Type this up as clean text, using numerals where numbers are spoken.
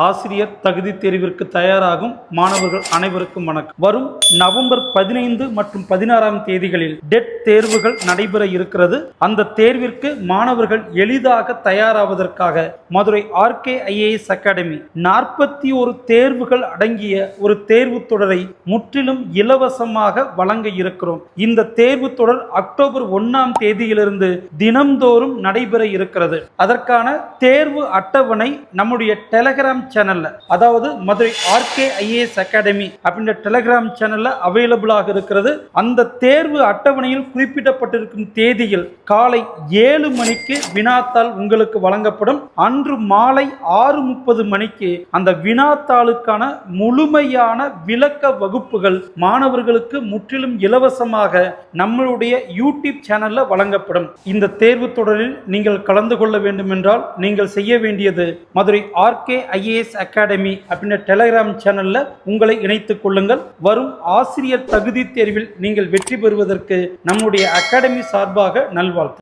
ஆசிரியர் தகுதி தேர்விற்கு தயாராகும் மாணவர்கள் அனைவருக்கும் வணக்கம். வரும் நவம்பர் 15 மற்றும் 16ஆம் தேதிகளில் டெட் தேர்வுகள் நடைபெற இருக்கிறது. அந்த தேர்விற்கு மாணவர்கள் எளிதாக தயாராவதற்காக மதுரை RKIAS அகாடமி 41 தேர்வுகள் அடங்கிய ஒரு தேர்வு தொடரை முற்றிலும் இலவசமாக வழங்க இருக்கிறோம். இந்த தேர்வு தொடர் அக்டோபர் 1ஆம் தேதியிலிருந்து தினம்தோறும் நடைபெற இருக்கிறது. அதற்கான தேர்வு அட்டவணை நம்முடைய டெலகிராம் சேனல்ல, அதாவது மதுரை RKIAS அகாடமி அப்படின்ற டெலகிராம் சேனல்ல அவைலபிளாக இருக்கிறது. அந்த தேர்வு அட்டவணையில் குறிப்பிடப்பட்டிருக்கும் தேதியில் காலை 7 மணிக்கு வினாத்தாள் உங்களுக்கு வழங்கப்படும். அன்று மாலை 6:30 மணிக்கு அந்த வினாத்தாளுக்கான முழுமையான விளக்க வகுப்புகள் மாணவர்களுக்கு முற்றிலும் இலவசமாக நம்மளுடைய யூடியூப் சேனல்ல வழங்கப்படும். இந்த தேர்வு தொடரில் நீங்கள் கலந்து கொள்ள வேண்டும் என்றால் நீங்கள் செய்ய வேண்டியது மதுரை RKIAS அகாடமி அப்படின்ற டெலகிராம் சேனல்ல உங்களை இணைத்துக் கொள்ளுங்கள். வரும் ஆசிரியர் தகுதி தேர்வில் நீங்கள் வெற்றி பெறுவதற்கு நம்முடைய அகாடமி சார்பாக நல்வாழ்த்து.